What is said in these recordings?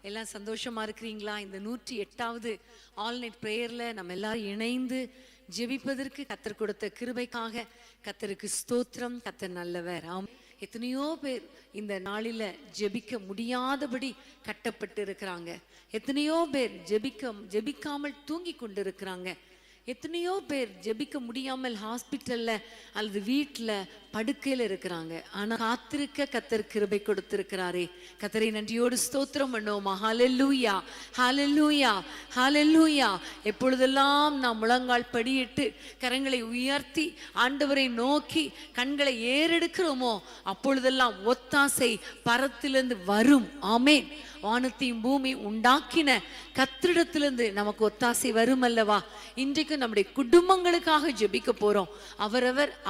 எல்லாம் சந்தோஷமா இருக்கிறீங்களா? இந்த 108வது ஆல்நைட் பிரேயர்ல நம்ம எல்லாரும் இணைந்து ஜெபிப்பதற்கு கர்த்தர் கொடுத்த கிருபைக்காக கர்த்தருக்கு ஸ்தோத்திரம். கர்த்தர் நல்லவர். எத்தனையோ பேர் இந்த நாளில ஜெபிக்க முடியாதபடி கட்டப்பட்டு இருக்கிறாங்க. எத்தனையோ பேர் ஜெபிக்காமல் தூங்கி கொண்டு இருக்கிறாங்க. எத்தனையோ பேர் ஜெபிக்க முடியாமல் ஹாஸ்பிட்டல்ல அல்லது வீட்டுல படுக்கையில இருக்கிறாங்க. ஆனா காத்திருக்க கர்த்தர் கிருபை கொடுத்திருக்கிறாரே. கர்த்தரை நன்றியோடு ஸ்தோத்திரம் பண்ணுவோமா? ஹல்லேலூயா, ஹல்லேலூயா, ஹல்லேலூயா. எப்பொழுதெல்லாம் நாம் முழங்கால் படியிட்டு கரங்களை உயர்த்தி ஆண்டவரை நோக்கி கண்களை ஏறெடுக்கிறோமோ அப்பொழுதெல்லாம் ஒத்தாசை பரத்திலிருந்து வரும். ஆமென். வானத்தையும் பூமி உண்டாக்கின கர்த்தரிடத்திலிருந்து நமக்கு ஒத்தாசை வரும் அல்லவா? இன்றைக்கு நம்முடைய குடும்பங்களுக்காக ஜெபிக்க போறோம்.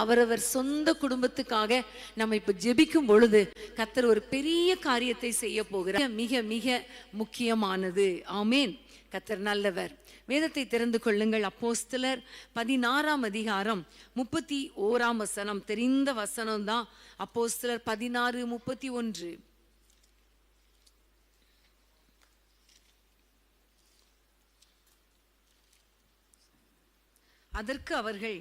அவரவர் சொந்த குடும்பத்துக்காக நம்ம இப்ப ஜெபிக்கும் பொழுது கர்த்தர் ஒரு பெரிய காரியத்தை செய்ய போகிறார். மிக மிக முக்கியமானது. ஆமென். கர்த்தர் நல்லவர். வேதத்தை திறந்து கொள்ளுங்கள். அப்போஸ்தலர் 16ஆம் அதிகாரம் 31ஆம் வசனம். தெரிந்த வசனம் தான். அப்போஸ்தலர் 16:31. அதற்கு அவர்கள்,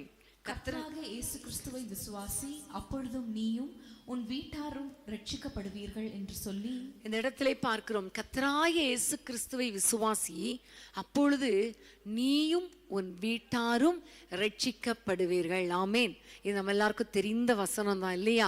கர்த்தராக இயேசு கிறிஸ்துவை விசுவாசி, அப்பொழுதும் நீயும் உன் வீட்டாரும் ரட்சிக்கப்படுவீர்கள் என்று சொல்லி இந்த இடத்திலே பார்க்கிறோம். கர்த்தராகிய இயேசு கிறிஸ்துவை விசுவாசி, அப்பொழுது நீயும் உன் வீட்டாரும் ரட்சிக்கப்படுவீர்கள். ஆமேன். இது நம்ம எல்லாருக்கும் தெரிந்த வசனம் தான் இல்லையா?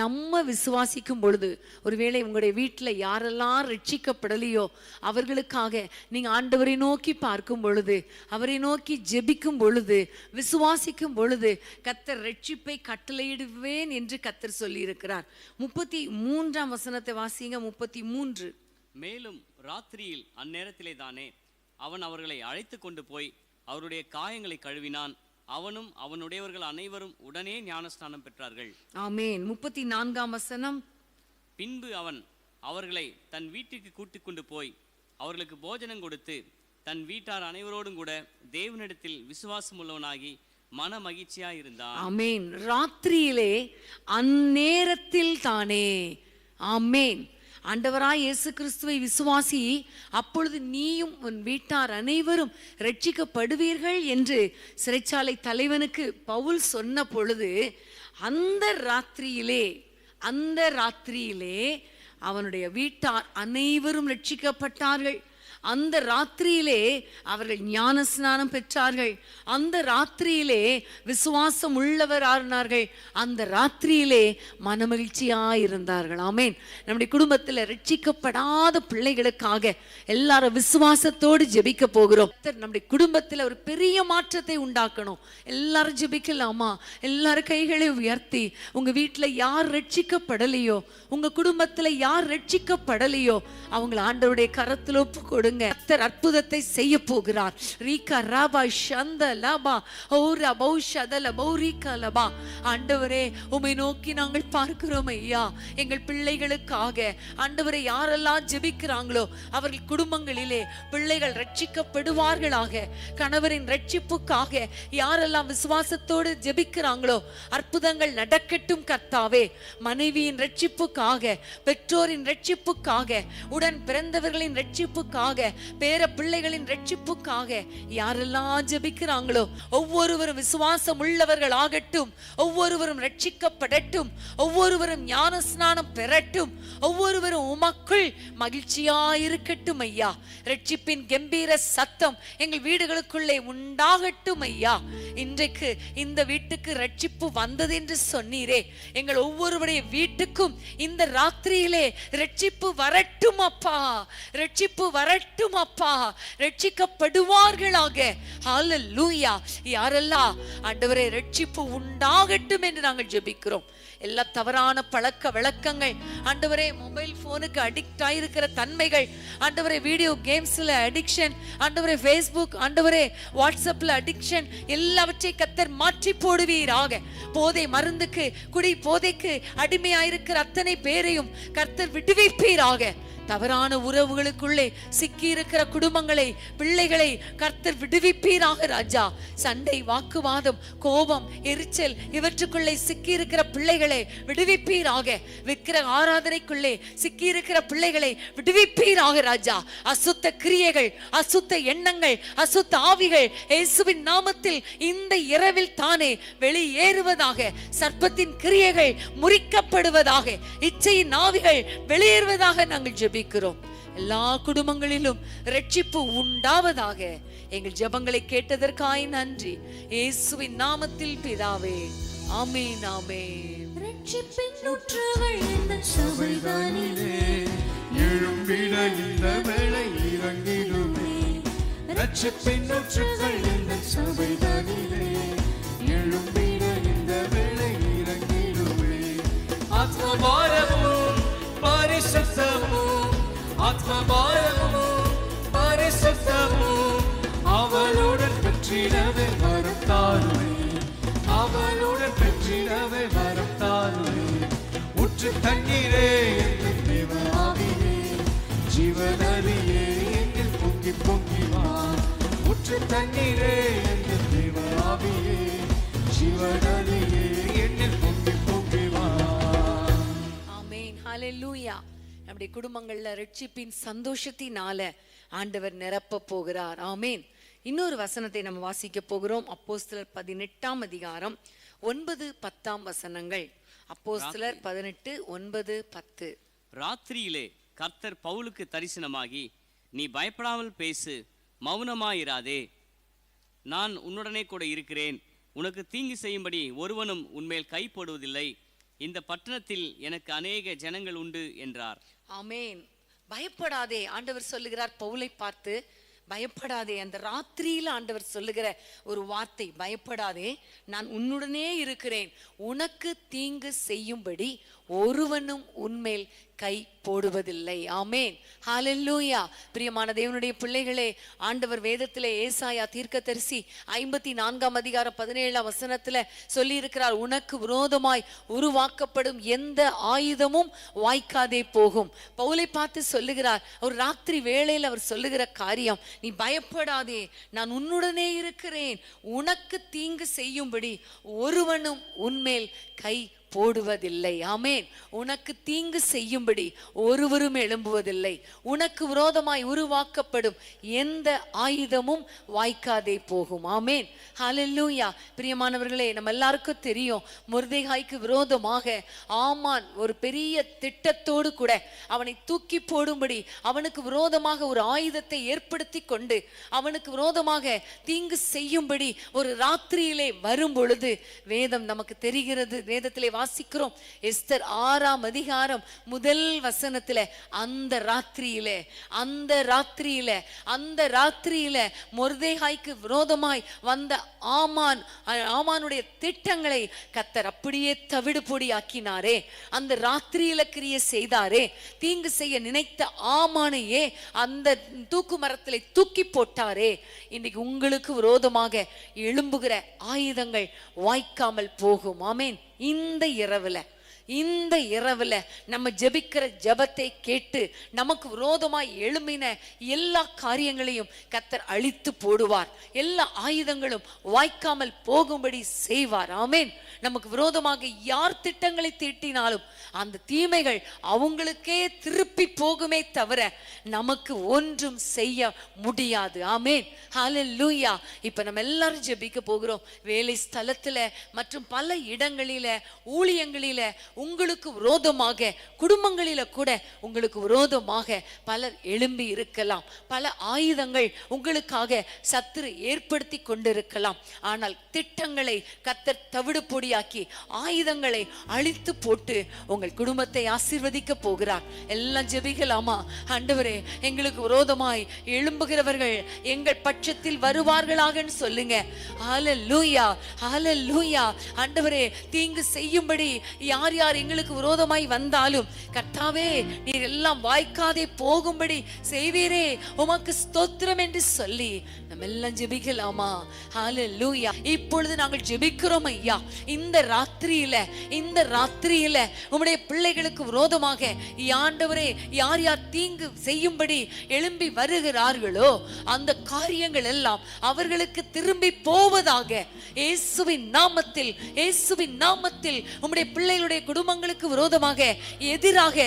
நம்ம விசுவாசிக்கும் பொழுது, ஒருவேளை உங்களுடைய வீட்டில் யாரெல்லாம் ரட்சிக்கப்படலையோ அவர்களுக்காக நீங்க ஆண்டவரை நோக்கி பார்க்கும் பொழுது, அவரை நோக்கி ஜெபிக்கும் பொழுது, விசுவாசிக்கும் பொழுது கர்த்தர் ரட்சிப்பை கட்டளையிடுவேன் என்று கர்த்தர் சொல்லி இருக்கிறார். 33ஆம் வசனத்தை வாசிங்க. 33. மேலும் ராத்திரியில் அந்நேரத்திலே தானே அவன் அவர்களை அழைத்து கொண்டு போய் அவருடைய காயங்களை கழுவினான். அவனும் அவனுடையவர்கள் அனைவரும் உடனே ஞானஸ்நானம் பெற்றார்கள். ஆமென். 34ஆம் வசனம். பின்பு அவன் அவர்களை தன் வீட்டுக்கு கூட்டிக் கொண்டு போய் அவர்களுக்கு போஜனம் கொடுத்து தன் வீட்டார் அனைவரோடும் கூட தேவனிடத்தில் விசுவாசம் உள்ளவனாகி மன மகிழ்ச்சியாயிருந்தான். ஆமென். ராத்திரியிலே அந்நேரத்தில் தானே. ஆமென். ஆண்டவராய் இயேசு கிறிஸ்துவை விசுவாசி, அப்பொழுது நீயும் உன் வீட்டார் அனைவரும் ரட்சிக்கப்படுவீர்கள் என்று சிறைச்சாலை தலைவனுக்கு பவுல் சொன்ன பொழுது, அந்த ராத்திரியிலே அவனுடைய வீட்டார் அனைவரும் ரட்சிக்கப்பட்டார்கள். அந்த ராத்திரியிலே அவர்கள் ஞான ஸ்நானம் பெற்றார்கள். அந்த ராத்திரியிலே விசுவாசம் உள்ளவர் ஆனார்கள். அந்த ராத்திரியிலே மனமகிழ்ச்சியாயிருந்தார்கள். ஆமேன். நம்முடைய குடும்பத்தில் ரட்சிக்கப்படாத பிள்ளைகளுக்காக எல்லாரும் விசுவாசத்தோடு ஜெபிக்க போகிறோம். நம்முடைய குடும்பத்தில் ஒரு பெரிய மாற்றத்தை உண்டாக்கணும். எல்லாரும் ஜெபிக்கலாமா? எல்லாரும் கைகளை உயர்த்தி, உங்க வீட்டில் யார் ரட்சிக்கப்படலையோ, உங்க குடும்பத்தில் யார் ரட்சிக்கப்படலையோ அவங்களை ஆண்டவருடைய கரத்தில் ஒப்பு கொடுங்க. கர்த்தர் அற்புதத்தை செய்ய போகிறார். ரீகா ராபா ஷந்த லாபா ஓரா பௌஷதல பௌரிகா லபா. ஆண்டவரே, உம்மை நோக்கி நாங்கள் பார்க்கிறோம் ஐயா. எங்கள் பிள்ளைகளுக்காக ஆண்டவரே, யாரெல்லாம் ஜெபிக்கிறாங்களோ அவர்கள் குடும்பங்களிலே பிள்ளைகள் ரட்சிக்கப்படுவார்களாக. கணவரின் ரட்சிப்புக்காக யாரெல்லாம் விசுவாசத்தோடு ஜெபிக்கிறாங்களோ அற்புதங்கள் நடக்கட்டும் கர்த்தாவே. மனைவியின் ரட்சிப்புக்காக, பெற்றோரின் ரட்சிப்புக்காக, உடன் பிறந்தவர்களின் ரட்சிப்புக்காக, பேர பிள்ளைகளின் ரட்சிப்புக்காக யாரெல்லாம் ஜெபிக்கிறாங்களோ ஒவ்வொருவரும் விசுவாசம் உள்ளவர்கள் ஆகட்டும். ஒவ்வொருவரும் ரட்சிக்கப்படட்டும். ஒவ்வொருவரும் ஞான ஸ்நானம் பெறட்டும். ஒவ்வொருவரும் உமக்குள் மகிழ்ச்சியாயிருக்கட்டும் ஐயா. ரட்சிப்பின் கம்பீர சத்தம் எங்கள் வீடுகளுக்குள்ளே உண்டாகட்டும் ஐயா. இன்றைக்கு இந்த வீட்டுக்கு ரட்சிப்பு வந்தது என்று சொன்னீரே, எங்கள் ஒவ்வொருவருடைய வீட்டுக்கும் இந்த ராத்திரியிலே ரட்சிப்பு வரட்டும் அப்பா. ரட்சிப்பு வரட்டும் அப்பா. ரட்சிக்கப்படுவார்களாக. ஹல்லேலூயா. யாரெல்லாம் ஆண்டவரே ரட்சிப்பு உண்டாகட்டும் என்று நாங்கள் ஜெபிக்கிறோம். எல்லா தவறான பழக்க வழக்கங்கள் ஆண்டவரே, மொபைல் போனுக்கு அடிக்ட் ஆயிருக்கிற தன்மைகள் ஆண்டவரே, வீடியோ கேம்ஸ்ல அடிக்ஷன் ஆண்டவரே, ஃபேஸ்புக் ஆண்டவரே, வாட்ஸ்அப்ல அடிக்ஷன், எல்லா எல்லாவற்றை கர்த்தர் மாற்றி போடுவீராக. போதை மருந்துக்கு, குடி போதைக்கு அடிமையாயிருக்கிற அத்தனை பேரையும் கர்த்தர் விடுவிப்பீராக. தவறான உறவுகளுக்குள்ளே சிக்கி இருக்கிற குடும்பங்களை, பிள்ளைகளை கர்த்தர் விடுவிப்பீராக ராஜா. சண்டை, வாக்குவாதம், கோபம், எரிச்சல் இவற்றுக்குள்ளே சிக்கி இருக்கிற பிள்ளைகளை விடுவிப்பீராக. விக்கிர ஆராதனைக்குள்ளே சிக்கி இருக்கிற பிள்ளைகளை விடுவிப்பீராக ராஜா. அசுத்த கிரியைகள், அசுத்த எண்ணங்கள், அசுத்த ஆவிகள் இயேசுவின் நாமத்தில் இந்த இரவில் தானே வெளியேறுவதாக. சர்ப்பத்தின் கிரியைகள் முறிக்கப்படுவதாக. இச்சையின் ஆவிகள் வெளியேறுவதாக நாங்கள் ஜெபிக்கிறோம். எல்லா குடும்பங்களிலும் ரட்சிப்பு உண்டாவதாக. எங்கள் ஜெபங்களை கேட்டதற்காய் நன்றி. இயேசுவின் நாமத்தில் பிதாவே, ஆமென், ஆமென். ரட்சிப்பின் ஊற்றுகள் இந்த சபைதானிலே எழும்பிட இந்த வேளை இறங்கிடுமே. ரட்சிப்பின் ஊற்றுகள் இந்த சபைதானிலே எழும்பிட இந்த வேளை இறங்கிடுமே. ஆத்மபாரமும் பரிசுத்தமும், ஆத்மபாரமும் பரிசுத்தமும் அவளுடன் பெற்றிடவே வரம் தாருமே. அவளுடன் பெற்றிடவே வரம் தாருமே. ஊற்று தண்ணீரே எங்கள் தேவ ஆவியே, ஜீவநதியே எங்கள் பொங்கி பொங்கி வா. ஊற்று தண்ணீரே எங்கள் தேவ ஆவியே, ஜீவநதியே எங்கள் பொங்கி பொங்கி வா. ஆமென், ஹல்லேலூயா. நம்முடைய குடும்பங்கள்ல ரட்சிப்பின் சந்தோஷத்தினால ஆண்டவர் நிரப்ப போகிறார். ஆமென். இன்னொரு வசனத்தை நம்ம வாசிக்க போகிறோம். அப்போஸ்தலர் 18ஆம் அதிகாரம் 9-10 வசனங்கள். அப்போஸ்தலர் 18:9-10. ராத்திரியிலே கர்த்தர் பவுலுக்கு தரிசனமாகி, நீ பயப்படாமல் பேசு, மௌனமாயிராதே, நான் உன்னுடனே கூட இருக்கிறேன், உனக்கு தீங்கு செய்யும்படி ஒருவனும் உன்மேல் கை போடுவதில்லை, இந்த பட்டணத்தில் எனக்கு அநேக ஜனங்கள் உண்டு என்றார். ஆமென். பயப்படாதே. ஆண்டவர் சொல்லுகிறார் பவுலை பார்த்து, பயப்படாதே. அந்த ராத்திரியில ஆண்டவர் சொல்லுகிற ஒரு வார்த்தை, பயப்படாதே, நான் உன்னுடனே இருக்கிறேன், உனக்கு தீங்கு செய்யும்படி ஒருவனும் உன்மேல் கை போடுவதில்லை. ஆமென், ஹல்லேலூயா. பிரியமான தேவனுடைய பிள்ளைகளே, ஆண்டவர் வேதத்திலே ஏசாயா தீர்க்கதரிசி 54ஆம் அதிகாரம் 17ஆம் வசனத்துல சொல்லி இருக்கிறார், உனக்கு விரோதமாய் உருவாக்கப்படும் எந்த ஆயுதமும் வாய்க்காதே போகும். பவுலை பார்த்து சொல்லுகிறார், ஒரு ராத்திரி வேளையில் அவர் சொல்லுகிற காரியம், நீ பயப்படாதே, நான் உன்னுடனே இருக்கிறேன், உனக்கு தீங்கு செய்யும்படி ஒருவனும் உன்மேல் கை போடுவதில்லை. ஆமென். உனக்கு தீங்கு செய்யும்படி ஒருவரும் எழும்புவதில்லை. உனக்கு விரோதமாய் உருவாக்கப்படும் எந்த ஆயுதமும் வாய்க்காதே போகும். ஆமென், ஹல்லேலூயா. பிரியமானவர்களே, நம்ம எல்லாருக்கும் தெரியும், மொர்தெகாய்க்கு விரோதமாக ஆமான் ஒரு பெரிய திட்டத்தோடு கூட அவனை தூக்கி போடும்படி அவனுக்கு விரோதமாக ஒரு ஆயுதத்தை ஏற்படுத்தி கொண்டு அவனுக்கு விரோதமாக தீங்கு செய்யும்படி ஒரு ராத்திரியிலே வரும் பொழுது வேதம் நமக்கு தெரிகிறது. வேதத்திலே வாசிக்கிறோம், எஸ்தர் 6ஆம் அதிகாரம் 1 வசனத்துல, அந்த ராத்திரியில மொர்தெகாய்க்கு விரோதமாய் வந்த ஆமானுடைய திட்டங்களை கர்த்தர் அப்படியே தவிடு பொடி ஆக்கினாரே. அந்த ராத்திரியில கிரியை செய்தாரே. தீங்கு செய்ய நினைத்த ஆமானையே அந்த தூக்கு மரத்திலே தூக்கி போட்டாரே. இன்னைக்கு உங்களுக்கு விரோதமாக எழும்புகிற ஆயுதங்கள் வாய்க்காமல் போகும். ஆமென். இந்த இரவுல நம்ம ஜெபிக்கிற ஜெபத்தை கேட்டு நமக்கு விரோதமாய் எழும்பின எல்லா காரியங்களையும் கர்த்தர் அழித்து போடுவார். எல்லா ஆயுதங்களும் வாய்க்காமல் போகும்படி செய்வார். ஆமென். நமக்கு விரோதமாக யார் திட்டங்களை தீட்டினாலும் அந்த தீமைகள் அவங்களுக்கே திருப்பி போகுமே தவிர நமக்கு ஒன்றும் செய்ய முடியாது. ஆமென், ஹல்லேலூயா. இப்ப நம்ம எல்லாரும் ஜெபிக்க போகிறோம். வேலை ஸ்தலத்துல மற்றும் பல இடங்களில, ஊழியங்களில உங்களுக்கு விரோதமாக, குடும்பங்களில கூட உங்களுக்கு விரோதமாக பலர் எழும்பி இருக்கலாம். பல ஆயுதங்கள் உங்களுக்காக சத்துரு ஏற்படுத்தி கொண்டிருக்கலாம். ஆனால் திட்டங்களை கர்த்தர் தவிடு பொடி இல்லாதபடியாக்கி ஆயுதங்களை அழித்து போட்டு உங்கள் குடும்பத்தை ஆசீர்வதிக்க போகிறார். எல்லாம் ஜெபிக்கலாமா? ஆண்டவரே, எங்களுக்கு விரோதமாய் எழும்புகிறவர்கள் எங்கள் பட்சத்தில் வருவார்களாக சொல்லுங்க. ஹல்லேலூயா, ஹல்லேலூயா. ஆண்டவரே, தீங்கு செய்யும்படி யார் யார் எங்களுக்கு விரோதமாய் வந்தாலும் கர்த்தாவே, நீர் எல்லாம் வாய்க்காதே போகும்படி செய்வீரே, உமக்கு ஸ்தோத்திரம் என்று சொல்லி நம்ம எல்லாம் ஜெபிக்கலாமா? ஹல்லேலூயா. இப்பொழுது நாங்கள் ஜெபிக்கிறோம் ஐயா. இந்த ராத்திரியில உம்முடைய பிள்ளைகளுக்கு விரோதமாக ஆண்டவரே யார் யார் தீங்கு செய்யும்படி எழும்பி வருகிறார்களோ அந்த காரியங்கள் எல்லாம் அவர்களுக்கு திரும்பி போவதாக இயேசுவின் நாமத்தில், இயேசுவின் நாமத்தில். உம்முடைய பிள்ளைகளுடைய குடும்பங்களுக்கு விரோதமாக எதிராக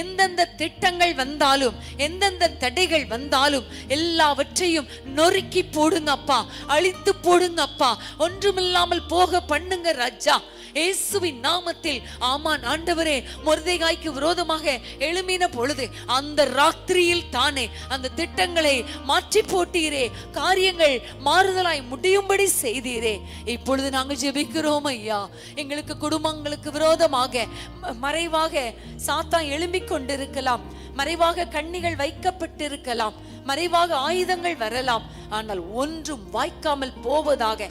எந்தெந்த திட்டங்கள் வந்தாலும், எந்தெந்த தடைகள் வந்தாலும் எல்லாவற்றையும் நொறுக்கி போடுங்க அப்பா, அழித்து போடுங்க அப்பா, ஒன்றுமில்லாமல் போக பண்ணுங்க ராஜா, இயேசுவின் நாமத்தில். ஆமான் ஆண்டவரே, மொர்தெகாய்க்கு விரோதமாக எழும்பின பொழுது அந்த ராத்திரியில் தானே அந்த திட்டங்களை மாற்றி போட்டீரே, காரியங்கள் மாறுதலாய் முடியும்படி செய்தீரே. இப்பொழுது நாங்கள் ஜெபிக்கிறோம் ஐயா. எங்களுக்கு குடும்பங்களுக்கு விரோதமாக மறைவாக சாத்தான் எழும்பிக் கொண்டிருக்கலாம், மறைவாக கண்ணிகள் வைக்கப்பட்டிருக்கலாம், மறைவாக ஆயுதங்கள் வரலாம், ஆனால் ஒன்றும் வாய்க்காமல் போவதாக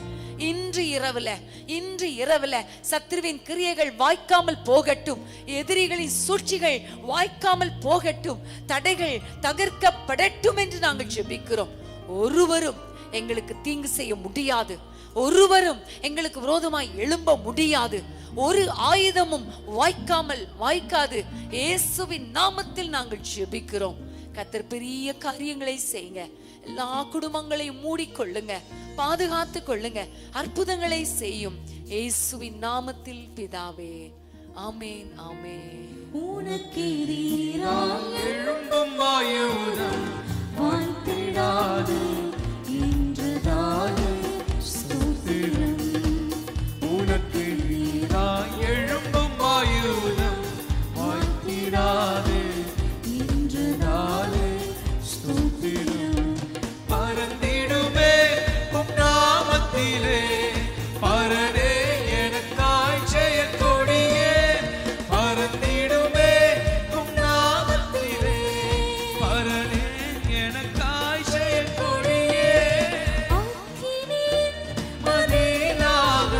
இன்று இரவுல சத்ருவின் கிரியைகள் வாய்க்காமல் போகட்டும், எதிரிகளின் சூழ்ச்சிகள் வாய்க்காமல் போகட்டும், தடைகள் தகர்க்கப்படட்டும் என்று நாங்கள் ஜெபிக்கிறோம். ஒருவரும் எங்களுக்கு தீங்கு செய்ய முடியாது, ஒருவரும் எங்களுக்கு விரோதமாய் எழும்ப முடியாது, ஒரு ஆயுதமும் வாய்க்காது. இயேசுவின் நாமத்தில் நாங்கள் ஜெபிக்கிறோம். கர்த்தர் பெரிய காரியங்களை செய்யுங்க. எல்லா குடும்பங்களையும் மூடிக்கொள்ளுங்க, பாதுகாத்து கொள்ளுங்க, அற்புதங்களை செய்யும் இயேசுவின் நாமத்தில் பிதாவே, ஆமென், ஆமென். உனக்கெதிராய் எழும்பும் ஆயுதம் வாய்த்திடாது என்றுதானே ஸ்தோத்திரம். உனக்கெதிராய் எழும்பும் ஆயுதம் வாய்த்திடாது என்றுதானே ஸ்தோத்திரம். பறந்திடுமே உம் நாமத்திலே, பரனே எனக்காய் செயற்கொடியே, பறந்திடுமே உம் நாமத்திலே, பரனே எனக்காய் செயற்கொடியே. மதிலாக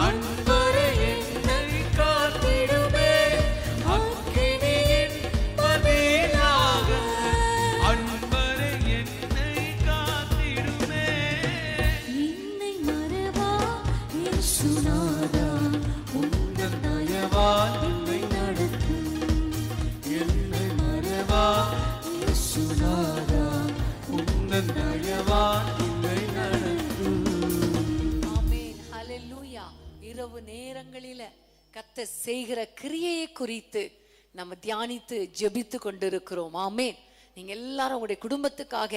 அன்பரே என்னை காத்திடுமே, அக்கினியின் மதிலாக அன்பரே என்னை காத்திடுமே. என்னை மறவா இயேசுநாதா, உந்தன் தயவால் என்னை நடத்தும், என்னை மறவா இயேசுநாதா, உந்தன் தயவால் என்னை நடத்தும். ஆமென், ஹல்லேலூயா. இரவு நேரங்களில கர்த்தர் செய்கிற கிரியையை குறித்து நம்ம தியானித்து ஜெபித்து கொண்டிருக்கிறோம். ஆமென். நீங்க எல்லாரும் உங்களுடைய குடும்பத்துக்காக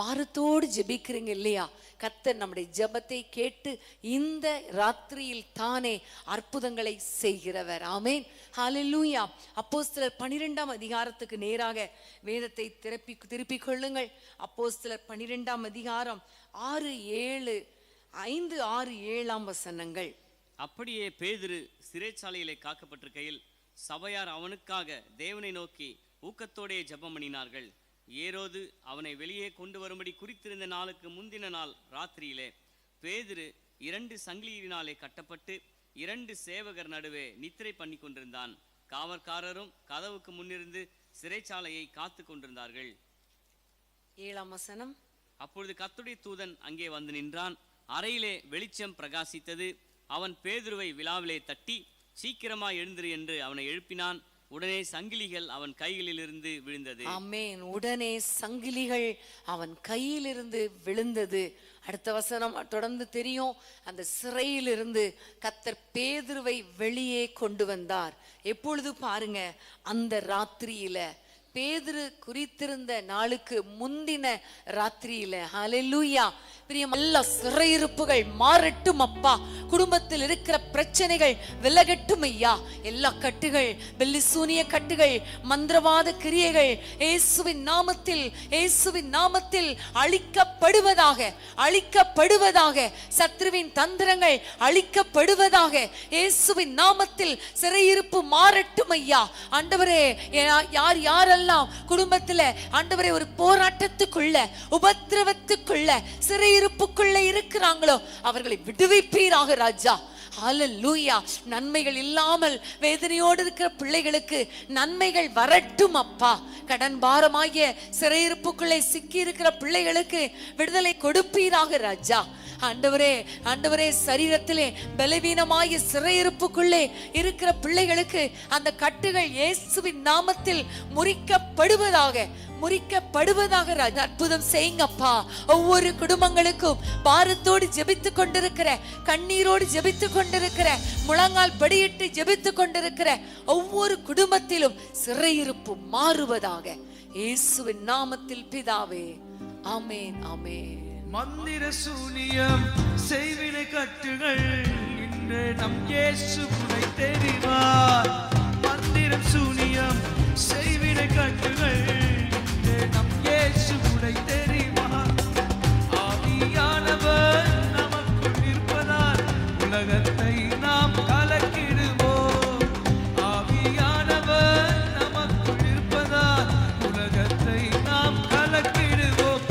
பாரத்தோடு ஜெபிக்கிறீங்க இல்லையா? கர்த்தர் நம்முடைய ஜெபத்தை கேட்டு இந்த ராத்திரியில் தானே அற்புதங்களை செய்கிறவர். ஆமென், ஹல்லேலூயா. அப்போஸ்தலர் 12ஆம் அதிகாரத்துக்கு நேராக வேதத்தை திருப்பிக் கொள்ளுங்கள். அப்போஸ்தலர் 12ஆம் அதிகாரம் 5-6-7 வசனங்கள். அப்படியே பேதுரு சிறைச்சாலையிலே காக்கப்பட்டிருக்கையில் சபையார் அவனுக்காக தேவனை நோக்கி ஊக்கத்தோடே ஜெபம் பண்ணினார்கள். ஏரோது அவனை வெளியே கொண்டு வரும்படி குறித்திருந்த நாளுக்கு முந்தின நாள் ராத்திரியிலே பேதுரு 2 சங்கிலியினாலே கட்டப்பட்டு 2 சேவகர் நடுவே நித்திரை பண்ணி கொண்டிருந்தான். காவற்காரரும் கதவுக்கு முன்னிருந்து சிறைச்சாலையை காத்து கொண்டிருந்தார்கள். 7ஆம் வசனம். அப்பொழுது கர்த்தருடைய தூதன் அங்கே வந்து நின்றான். அறையிலே வெளிச்சம் பிரகாசித்தது. அவன் பேதுருவை விலாவிலே தட்டி சீக்கிரமாய் எழுந்திரு என்று அவனை எழுப்பினான். உடனே சங்கிலிகள் அவன் கைகளிலிருந்து விழுந்தது. ஆமென். உடனே சங்கிலிகள் அவன் கையிலிருந்து விழுந்தது. அடுத்த வசனம் தொடர்ந்து தெரியும். அந்த சிறையிலிருந்து கர்த்தர் பேதுருவை வெளியே கொண்டு வந்தார். எப்பொழுது பாருங்க, அந்த ராத்திரியில, பேதுரு குறித்திருந்த நாளுக்கு முந்தின ராத்திரியில. ஹல்லேலூயா. பிரியம், எல்லா சிறையிருப்புகள் மாறட்டும் அப்பா. குடும்பத்தில் இருக்கிற பிரச்சனைகள் விலகட்டும் ஐயா. எல்லா கட்டுகள், பெல்லிசூனிய கட்டுகள், மந்திரவாத கிரியைகள் இயேசுவின் நாமத்தில், இயேசுவின் நாமத்தில் அழிக்கப்படுவதாக, அழிக்கப்படுவதாக. சத்ருவின் தந்திரங்கள் அழிக்கப்படுவதாக. இயேசுவின் நாமத்தில் சிறையிருப்பு மாறட்டும் ஐயா. ஆண்டவரே, யார் யாரெல்லாம் குடும்பத்துல ஆண்டவரே ஒரு போராட்டத்துக்குள்ள, உபத்திரவத்துக்குள்ள, சிறையிருப்புக்குள்ள இருக்கிறாங்களோ அவர்களை விடுவிப்பீராக ராஜா. ஹல்லேலூயா. நன்மைகள் இல்லாமல் வேதனையோடு இருக்கிற பிள்ளைகளுக்கு நன்மைகள் வரட்டும் அப்பா. கடன் பாரமாகிய சிறையிருப்புக்குள்ளே சிக்கி இருக்கிற பிள்ளைகளுக்கு விடுதலை கொடுப்பீராக ராஜா. ஆண்டவரே, ஆண்டவரே, சரீரத்திலே பலவீனமாகிய சிறையிருப்புக்குள்ளே இருக்கிற பிள்ளைகளுக்கு அந்த கட்டுகள் இயேசுவின் நாமத்தில் முறிக்கப்படுவதாக, முறிக்கப்படுவதாக ராஜா. அற்புதம் செய்யுங்கப்பா. ஒவ்வொரு குடும்பங்களுக்கும் பாரத்தோடு ஜெபித்து கொண்டிருக்கிற, கண்ணீரோடு ஜெபித்து கொண்டிருக்கிற, முழங்கால் படியிட்டு ஜெபித்து கொண்டிருக்கிற ஒவ்வொரு குடும்பத்திலும் சிறையிருப்பு மாறுவதாக இயேசுவின் நாமத்தில் பிதாவே, ஆமென், ஆமென். மந்திர சூனியம் செய்வினை கட்டுகள் இன்று நம் இயேசு உனை தெரிவார். மந்திரம் சூனியம் செய்வினை கட்டுகள் இன்று நம் இயேசு உனை தெரிவார். ஆவியானவர் நமக்குள் இருப்பதால் உலகத்தை நாம் கலக்கிடுவோம். ஆவியானவர் நமக்குள் இருப்பதால் உலகத்தை நாம் கலக்கிடுவோம்.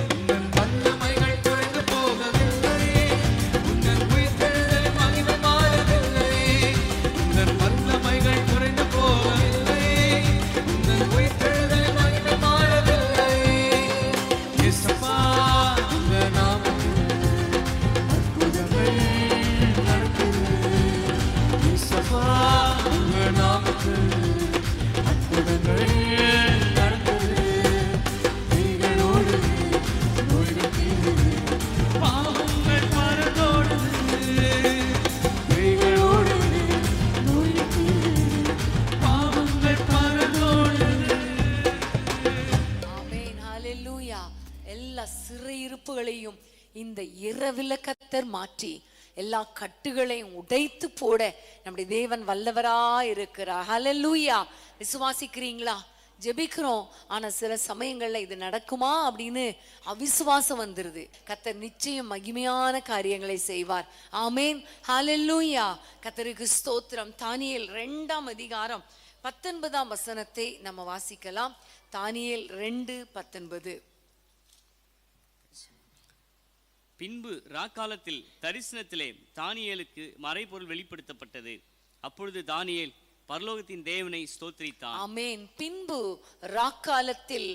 சிறையிருப்புகளையும் இந்த இரவில கர்த்தர் மாற்றி எல்லா கட்டுகளையும் உடைத்து போட நம்முடைய தேவன் வல்லவரா இருக்கிறார். ஹல்லேலூயா. விசுவாசிக்கிறீங்களா? ஜெபிக்கிறோம், ஆனா சில சமயங்கள்ல இது நடக்குமா அப்படின்னு அவிசுவாசம் வந்துருது. கர்த்தர் நிச்சயம் மகிமையான காரியங்களை செய்வார். ஆமென், ஹல்லேலூயா. கர்த்தருக்கு ஸ்தோத்திரம். தானியேல் 2ஆம் அதிகாரம் 19ஆம் வசனத்தை நம்ம வாசிக்கலாம். தானியேல் 2:19. பின்பு ராக்காலத்தில் தரிசனத்திலே தானியேலுக்கு மறைபொருள் வெளிப்படுத்தப்பட்டது. அப்பொழுது தானியேல் பரலோகத்தின் தேவனை ஸ்தோத்திரித்தான். ஆமென். பின்பு ராக்காலத்தில்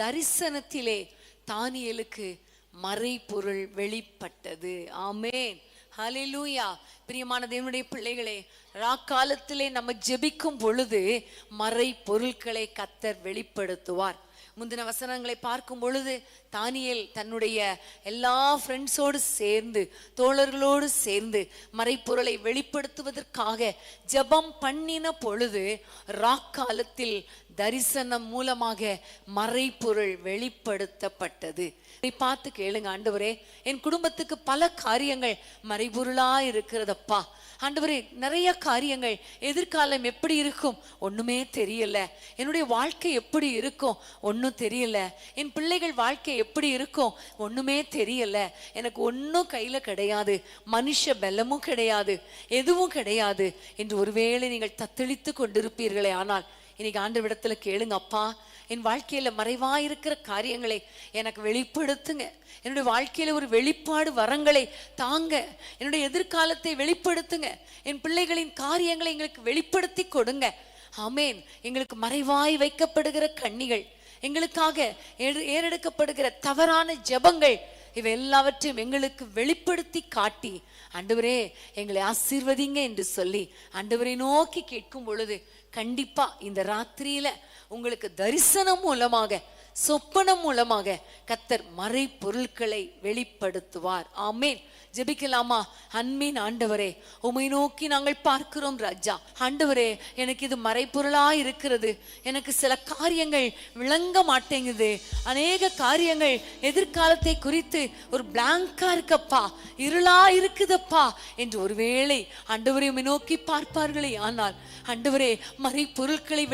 தரிசனத்திலே தானியேலுக்கு மறைபொருள் வெளிப்பட்டது. ஆமென், ஹல்லேலூயா. பிரியமான தேவனுடைய பிள்ளைகளே, ராக்காலத்திலே நம்ம ஜெபிக்கும் பொழுது மறை பொருட்களை கர்த்தர் வெளிப்படுத்துவார். முந்தின வசனங்களை பார்க்கும் பொழுது தானியேல் தன்னுடைய எல்லா ஃப்ரெண்ட்ஸோடு சேர்ந்து, தோழர்களோடு சேர்ந்து மறைப்பொருளை வெளிப்படுத்துவதற்காக ஜெபம் பண்ணின பொழுது ராக்காலத்தில் தரிசனம் மூலமாக மறைப்பொருள் வெளிப்படுத்தப்பட்டது. பார்த்து கேளுங்க, ஆண்டவரே, என் குடும்பத்துக்கு பல காரியங்கள் மறைபொருளா இருக்கிறதப்பா. ஆண்டவரே, நிறைய காரியங்கள், எதிர்காலம் எப்படி இருக்கும் ஒண்ணுமே தெரியல. என்னுடைய வாழ்க்கை எப்படி இருக்கும் ஒன்னும் தெரியல. என் பிள்ளைகள் வாழ்க்கை எப்படி இருக்கும் ஒண்ணுமே தெரியல. எனக்கு ஒன்னும் கையில கிடையாது, மனுஷ பலமும் கிடையாது, எதுவும் கிடையாது என்று ஒருவேளை நீங்கள் தத்தளித்து கொண்டிருப்பீர்களே, ஆனால் இன்னைக்கு ஆண்டவரிடத்துல கேளுங்க, அப்பா, என் வாழ்க்கையில மறைவாயிருக்கிற காரியங்களை எனக்கு வெளிப்படுத்துங்க. என்னுடைய வாழ்க்கையில ஒரு வெளிப்பாடு வரங்களை தாங்க. என்னுடைய எதிர்காலத்தை வெளிப்படுத்துங்க. என் பிள்ளைகளின் காரியங்களை எங்களுக்கு வெளிப்படுத்தி கொடுங்க. ஆமென். எங்களுக்கு மறைவாய் வைக்கப்படுகிற கண்ணிகள், எங்களுக்காக ஏறெடுக்கப்படுகிற தவறான ஜெபங்கள், இவை எல்லாவற்றையும் எங்களுக்கு வெளிப்படுத்தி காட்டி, ஆண்டவரே எங்களை ஆசீர்வதிங்க என்று சொல்லி ஆண்டவரை நோக்கி கேட்கும் பொழுது கண்டிப்பா இந்த ராத்திரியில உங்களுக்கு தரிசனம் மூலமாக, சொப்பனம் மூலமாக கர்த்தர் மறை பொருட்களை வெளிப்படுத்துவார். ஆமென். ஜெபிக்கலாமா? அன்பின் ஆண்டவரே, உம்மை நோக்கி நாங்கள் பார்க்கிறோம் ராஜா. ஆண்டவரே, எனக்கு இது மறைப்பொருளா இருக்கிறது. எனக்கு சில காரியங்கள் விளங்க மாட்டேங்குது. அநேக காரியங்கள் எதிர்காலத்தை குறித்து ஒரு பிளாங்கா இருக்கப்பா, இருளா இருக்குதப்பா என்று ஒருவேளை ஆண்டவரை உம்மை நோக்கி பார்ப்பார்களே ஆனால் ஆண்டவரே, மறைப்பொருட்களை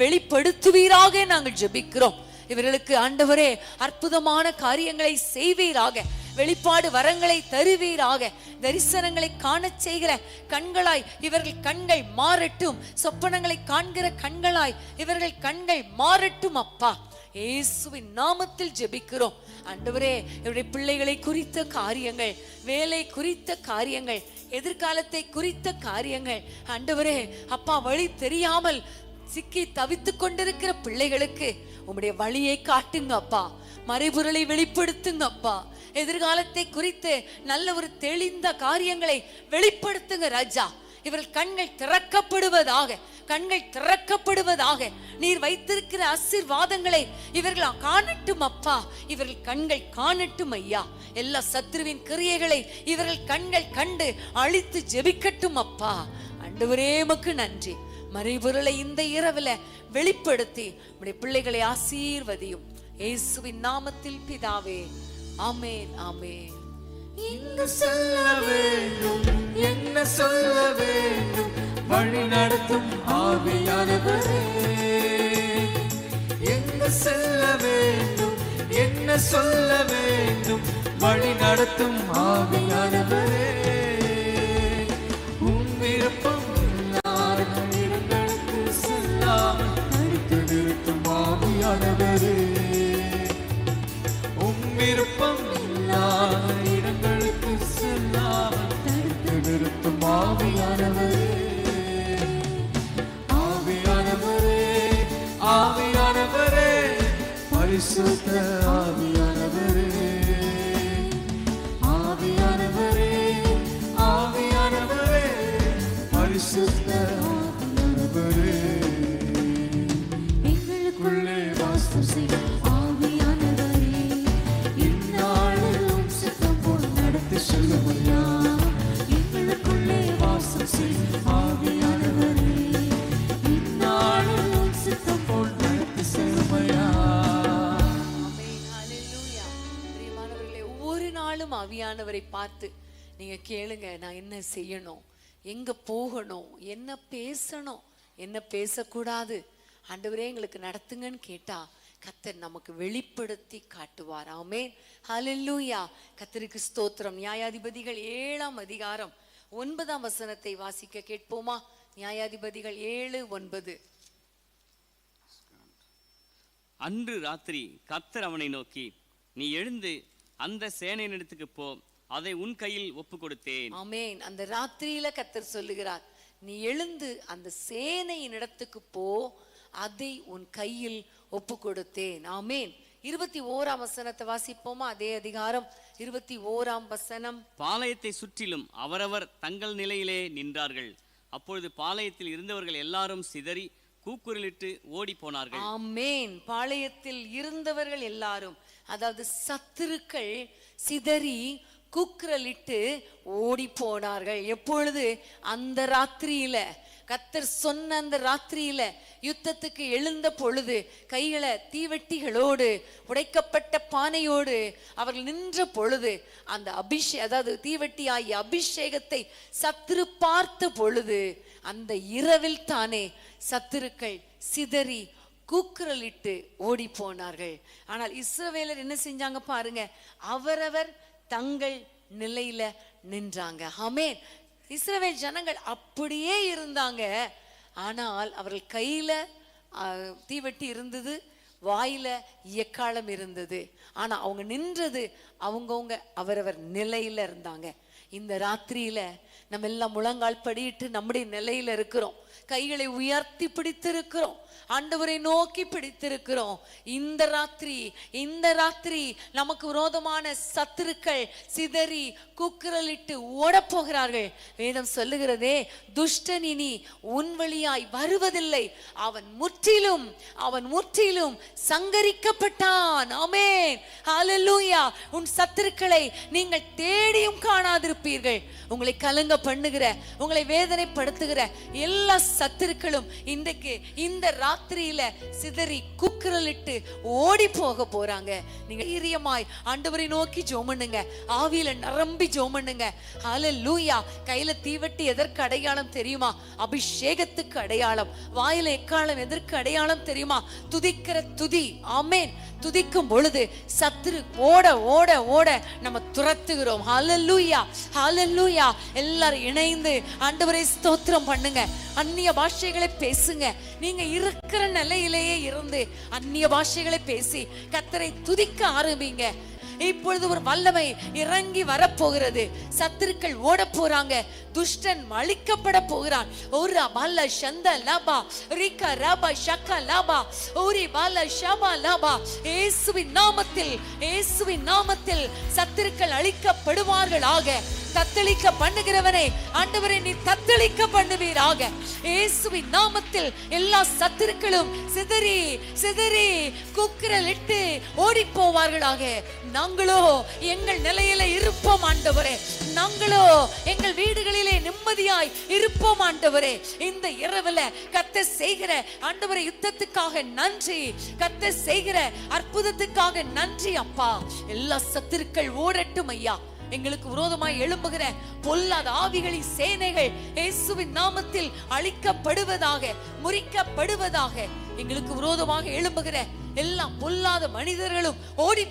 வெளிப்படுத்துவீராக நாங்கள் ஜெபிக்கிறோம். இவர்களுக்கு ஆண்டவரே அற்புதமான காரியங்களை செய்வீராக, வெளிப்பாடு வரங்களை தருவீராக, தரிசனங்களை காண செய்கிற கண்களாய் இவர்கள் கண்கள் மாறட்டும், சொப்பனங்களை காண்கிற கண்களாய் இவர்கள் கண்கள் மாறட்டும் அப்பா. இயேசுவின் நாமத்தில் ஜெபிக்கிறோம் ஆண்டவரே. இவருடைய பிள்ளைகளை குறித்த காரியங்கள், வேலை குறித்த காரியங்கள், எதிர்காலத்தை குறித்த காரியங்கள் ஆண்டவரே அப்பா, வழி தெரியாமல் சிக்கி தவித்துக் கொண்டிருக்கிற பிள்ளைகளுக்கு உம்முடைய வழியை காட்டுங்க அப்பா, மறைபொருளை வெளிப்படுத்துங்க அப்பா, எதிர்காலத்தை குறித்து நல்ல ஒரு தெளிந்த காரியங்களை வெளிப்படுத்துங்க ராஜா. இவர்கள் கண்கள் திறக்கப்படுவதாக, நீர் வைத்திருக்கிற ஆசீர்வாதங்களை இவர்கள் காணட்டும் அப்பா, இவர்கள் கண்கள் காணட்டும் ஐயா. எல்லா சத்துருவின் கிரியைகளை இவர்கள் கண்கள் கண்டு அழித்து ஜெபிக்கட்டும் அப்பா. ஆண்டவரே உமக்கு நன்றி. மறைபொருளை இந்த இரவுல வெளிப்படுத்தி உம்முடைய பிள்ளைகளை ஆசீர்வதியும் இயேசுவின் நாமத்தில் பிதாவே, ஆமென், ஆமென். எங்கு செல்ல வேண்டும், என்ன சொல்ல வேண்டும், வழி நடத்தும் ஆவியானவரே. எங்கு செல்ல வேண்டும், என்ன சொல்ல வேண்டும், வழி நடத்தும் ஆவியானவரே. உன் விருப்பம் இடங்களுக்கு செல்லாமல் தடுத்து நிறுத்தும் ஆவியானவரே. உன் விருப்பம் இல்லாத இடங்களுக்கு செல்லாமல் தடுத்து நிறுத்தும் ஆவியானவரே. ஆவியானவரே, ஆவியானவரே, பரிசுத்த ஆவியானவரே. ஆவியானவரே, ஆவியானவரே, பரிசுத்த ஆவியானவரே. எங்களுக்குள்ளே வாசம் செய்யும் ஆவியானவரே, இந்நாளும் சித்தம் போல் நடத்தி செல்லுமையா. எங்களுக்குள்ளே வாசம் செய்யும் ஆவியானவரே, இந்நாளும் சித்தம் போல் நடத்தி செல்லுமையா. ஆமென், ஹல்லேலூயா. பிரியமானவர்களே, ஒவ்வொரு நாளும் ஆவியானவரை பார்த்து நீங்க கேளுங்க, நான் என்ன செய்யணும், எங்க போகணும், என்ன பேசணும், என்ன பேசக்கூடாது, ஆண்டவரே எங்களுக்கு நடத்துங்கன்னு கேட்டா கர்த்தர் நமக்கு வெளிப்படுத்தி காட்டுவார். ஆமென், ஹல்லேலூயா. கர்த்தருக்கு ஸ்தோத்திரம். நியாயாதிபதிகள் 7ஆம் அதிகாரம் 9ஆம் வசனத்தை வாசிக்க கேட்போமா? நியாயாதிபதிகள் 7:9. அன்று ராத்திரி கர்த்தர் அவனை நோக்கி, நீ எழுந்து அந்த சேனையினிடத்துக்கு போ, அதை உன் கையில் ஒப்பு கொடுத்தேன். ஆமென். அந்த ராத்திரியில கர்த்தர் சொல்லுகிறார், நீ எழுந்து அந்த சேனையின் இடத்துக்கு போ, அதை உன் கையில் ஒப்பு கொடுத்தேன். ஆமென். 21ஆம் வசனத்தை வாசிப்போமா? அதே அதிகாரம் 21ஆம் வசனம். பாளையத்தை சுற்றிலும் அவரவர் தங்கள் நிலையிலே நின்றார்கள். அப்பொழுது பாளையத்தில் இருந்தவர்கள் எல்லாரும் சிதறி கூக்குரலிட்டு ஓடி போனார்கள். ஆமென். பாளையத்தில் இருந்தவர்கள் எல்லாரும், அதாவது சத்துருக்கள், சிதறி கூக்குரலிட்டு ஓடி போனார்கள். எப்பொழுது? அந்த ராத்திரியில, கர்த்தர் சொன்ன அந்த ராத்திரியில, யுத்தத்துக்கு எழுந்த பொழுது, கைகளை தீவெட்டிகளோடு உடைக்கப்பட்ட பானையோடு அவர்கள் நின்ற பொழுது, அந்த அதாவது தீவெட்டி ஆகிய அபிஷேகத்தை சத்துரு பார்த்த பொழுது, அந்த இரவில் தானே சத்துருக்கள் சிதறி கூக்குரலிட்டு ஓடி போனார்கள். ஆனால் இஸ்ரவேலர் என்ன செஞ்சாங்க பாருங்க, அவரவர் தங்கள் நிலையில நின்றாங்க. ஆமென். இஸ்ரவேல் ஜனங்கள் அப்படியே இருந்தாங்க. ஆனால் அவர்கள் கையில தீவெட்டி இருந்தது, வாயில எக்காளம் இருந்தது. ஆனா அவங்க நின்றது அவங்கவுங்க அவரவர் நிலையில இருந்தாங்க. இந்த ராத்திரியில நம்ம எல்லாம் முழங்கால் படியிட்டு நம்முடைய நிலையில இருக்கிறோம், கைகளை உயர்த்தி பிடித்திருக்கிறோம், ஆண்டவரை நோக்கி பிடித்திருக்கிறோம். இந்த ராத்திரி நமக்கு விரோதமான சத்துருக்கள் சிதறி கூக்குரலிட்டு ஓட போகிறார்கள். வேதம் சொல்லுகிறதே, துஷ்டன் இனி உன் வழியாய் வருவதில்லை, அவன் முற்றிலும் சங்கரிக்கப்பட்டான். ஆமென், ஹல்லேலூயா. உன் சத்துருக்களை நீங்கள் தேடியும் காணாதிருப்பீர்கள். உங்களை கலங்க பண்ணுகிற, உங்களை வேதனைப்படுத்துகிற எல்லா சத்துருக்களும் இன்றைக்கு இந்த ராத்திரியில சிதறி குக்குரலிட்டு ஓடி போக போறாங்க. நீங்க தைரியமாய் ஆண்டவரை நோக்கி ஜெபம் பண்ணுங்க, ஆவியில நிரம்பி ஜெபம் பண்ணுங்க. ஹல்லேலூயா. கையில தீவட்டி எதற்கு அடையாளம் தெரியுமா? அபிஷேகத்துக்கு அடையாளம். வாயில எக்காலம் எதற்கு அடையாளம் தெரியுமா? துதிக்கிற துதி. ஆமென். துதிக்கும் பொழுது சத்துரு ஓட ஓட ஓட நம்ம துரத்துகிறோம். ஹல்லேலூயா, ஹல்லேலூயா. எல்லாரும் இணைந்து ஆண்டவரை ஸ்தோத்திரம் பண்ணுங்க, அந்நிய பாஷைகளை பேசுங்க. நீங்க இருக்கிற நிலையிலேயே இருந்து அந்நிய பாஷைகளை பேசி கர்த்தரை துதிக்க ஆரம்பிங்க. இப்பொழுது ஒரு வல்லமை இறங்கி வரப்போகிறது. சத்துருக்கள் ஓட போறாங்க, துஷ்டன் அழிக்கப்பட போகிறான். ஒரு பல்ல சந்த லபா ரிக ரபா ஷக்க லபா ஓரி பல்ல ஷபா லபா. இயேசுவின் நாமத்தில் சத்துருக்கள் அழிக்கப்படுவார்களாக. தத்தளிக்க பண்ணுகிறவனை ஆண்டவரை நீ தத்தளிக்க பண்ணுவீராக. இயேசுவின் நாமத்தில் எல்லா சத்துருக்களும் சிதறி சிதறி குக்குரலிட்டு ஓடி போவார்களாக. நாங்களோ எங்கள் நிலையில இருப்போம் ஆண்டவரே, நாங்களோ எங்கள் வீடுகளிலே நிம்மதியாய் இருப்போம் ஆண்டவரே. இந்த இரவுல கர்த்தர் செய்கிற ஆண்டவரே யுத்தத்துக்காக நன்றி, கர்த்தர் செய்கிற அற்புதத்துக்காக நன்றி அப்பா. எல்லா சத்துருக்கள் ஓடட்டும் ஐயா. எங்களுக்கு விரோதமாய் எழும்புகிற பொல்லாத ஆவிகளின் சேனைகள் இயேசுவின் நாமத்தில் அழிக்கப்படுவதாக, முறிக்கப்படுவதாக. எங்களுக்கு விரோதமாக எழும்புகிற எல்லா பொல்லாத மனிதர்களும் ஓடி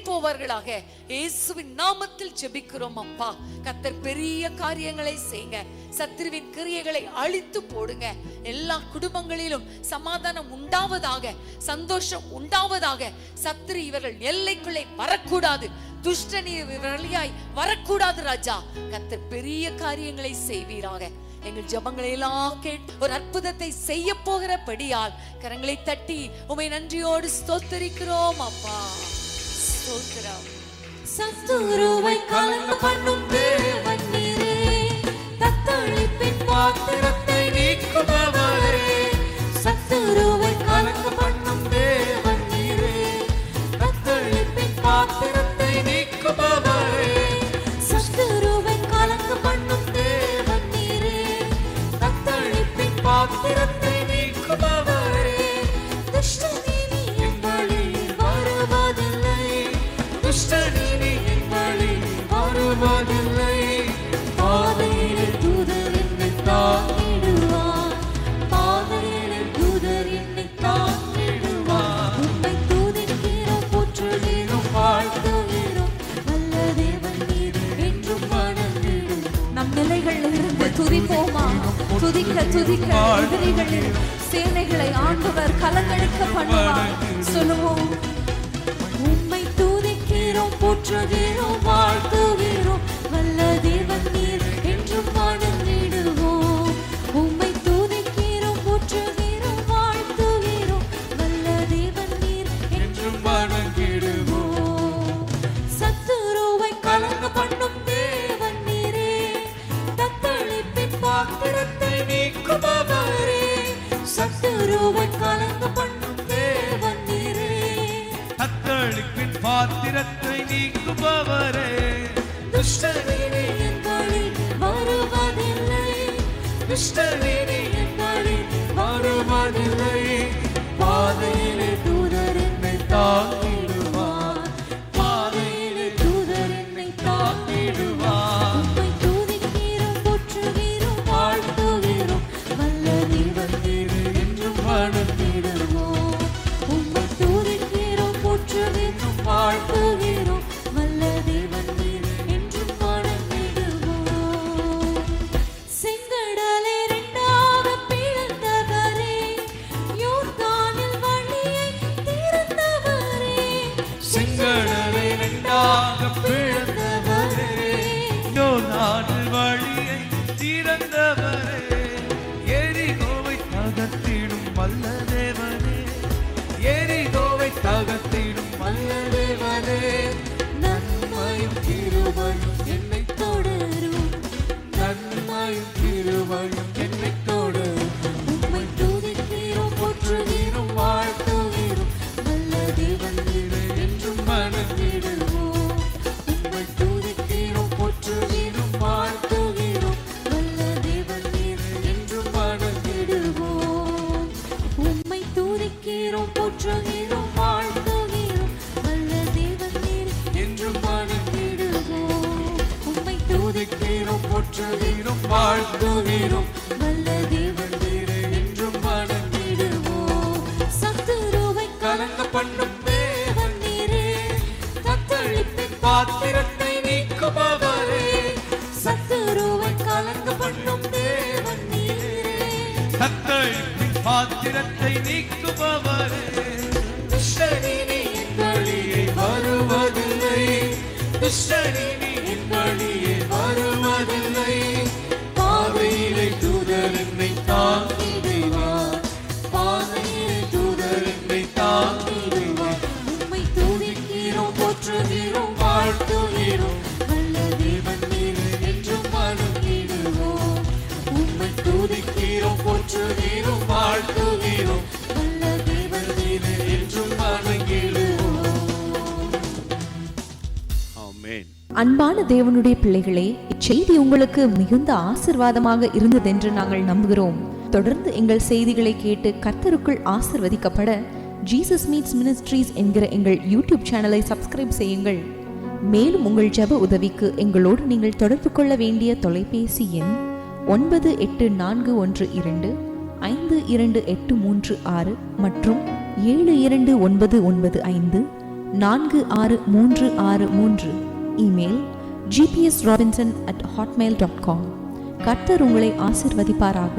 போவார்களாக. இயேசுவின் நாமத்தில் ஜெபிக்கிறோம் அப்பா. கர்த்தர் பெரிய காரியங்களை செய்யுங்க, சத்துருவின் கிரியைகளை அழித்து போடுங்க. எல்லா குடும்பங்களிலும் சமாதானம் உண்டாவதாக, சந்தோஷம் உண்டாவதாக. சத்துரு இவர்கள் எல்லைக்குள்ளே வரக்கூடாது, துஷ்டனி வழியாய் வரக்கூடாது ராஜா. கர்த்தர் பெரிய காரியங்களை செய்வீராக. எங்கள் ஜெபங்களை எல்லாம் கேட்டு ஒரு அற்புதத்தை செய்ய போகிறபடியால் கரங்களை தட்டி உம்மை நன்றியோடு ஸ்தோத்திரிக்கிறோம் அப்பா. ஸ்தோத்திரம். சத்துருவை கலங்க பண்ணும் தேவன் நீரே, தத்தளிப்பின் பாத்திரத்தை நீக்குபவரே. சத்துருவை கலங்க பண்ணும் தேவன் நீரே, தத்தளிப்பின் பாத்திரத்தை நீக்குபவரே. சத்துருவை கலங்க பண்ணும் தேவன் நீரே, தத்தளிப்பின் பாத்திரத்தை நீக்குபவரே. துஷ்டனே நீ எங்களில் வருவதில்லை, துஷ்டனே நீ எங்களில் வருவதில்லை. பாதையிலே தூதர் என்னை தாங்கிடுவார், பாதையிலே தூதர் என்னை தாங்கிடுவார். உம்மை துதிக்கிறோம், போற்றுகிறோம், வாழ்த்துகிறோம், வல்ல தேவன் நீர் என்றும் வணங்கிடுவோம். நம் நிலைகளில் இருந்து துதிப்போமா? துதிக்க துதிக்க எதிரிகளின் சேனைகளை ஆண்டவர் கலங்கடிக்க பண்ணுவார். சொல்லுவோம். உம்மை துதிக்கிறோம், போற்றுகிறோம், வாழ்த்துகிறோம், வல்ல தேவன் நீர் என்றும் வணங்கிடுவோம். உம்மை துதிக்கிறோம், போற்றுகிறோம், வாழ்த்துகிறோம், வல்ல தேவன் நீர் என்றும் வணங்கிடுவோம். சத்துருவை கலங்க பண்ணும் தேவன் நீரே, தத்தளிப்பின் பாத்திரத்தை நீக்குபவரே. சத்துருவை கலங்க பண்ணும் தேவன் நீரே, தத்தளிப்பின் பாத்திரத்தை நீக்குபவரே. துஷ்டனே நீ எங்களில் வருவதில்லை, துஷ்டனே நீ எங்களில் வருவதில்லை. பாதையிலே தூதர் என்னை தாங்கிடுவார், பாதையிலே தூதர் என்னை தாங்கிடுவார். உம்மை துதிக்கிறோம், போற்றுகிறோம், வாழ்த்துகிறோம், வல்ல தேவன் நீர் என்றும் வணங்கிடுவோம். உம்மை துதிக்கிறோம், போற்றுகிறோம், வாழ்த்துகிறோம், வல்ல தேவன் நீர் என்றும் வணங்கிடுவோம். செங்கடலே இரண்டாய் துதிக்கிறோம் போற்றுகிறோம் வாழ்த்துகிறோம் வல்ல தேவன் நீரே என்றும் வணங்கிடுவோம் சத்துருவை கலங்க பண்ணும் தேவன் நீரே தத்தளிப்பின் பாத்திரத்தை நீக்குபவரே சத்துருவை கலங்க பண்ணும் தேவன் நீரே தத்தளிப்பின் பாத்திரத்தை நீக்குபவரே துஷ்டனினி என் வழியே வருவதில்லை துஷ்டனினி என் வழியே வருவதில்லை பாதையிலே தூதர் என்னை தாங்கிடுவார் பாதையிலே தூதர் என்னை தாங்கிடுவார் உம்மை துதிக்கிறோம் போற்றுகிறோம் வாழ்த்துகிறோம் வல்ல தேவன் நீரே என்றும் வணங்கிடுவோம் உம்மை துதிக்கிறோம் போற்றுகிறோம் வாழ்த்துகிறோம் வல்ல தேவன் நீரே என்றும் வணங்கிடுவோம். ஆமென். அன்பான தேவனுடைய பிள்ளைகளே, இச்செய்தி உங்களுக்கு மிகுந்த ஆசீர்வாதமாக இருந்ததென்று நாங்கள் நம்புகிறோம். தொடர்ந்து எங்கள் செய்திகளை கேட்டு கர்த்தருக்குள் ஆசீர்வதிக்கப்பட ஜீசஸ் மீட்ஸ் மினிஸ்ட்ரீஸ் என்கிற எங்கள் யூடியூப் சேனலை சப்ஸ்கிரைப் செய்யுங்கள். மேலும் உங்கள் ஜெப உதவிக்கு எங்களோடு நீங்கள் தொடர்பு கொள்ள வேண்டிய தொலைபேசி எண் 9842252836 மற்றும் 7299546363. Email gpsrobinson@hotmail.com. கர்த்தர் உங்களை ஆசீர்வதிப்பாராக.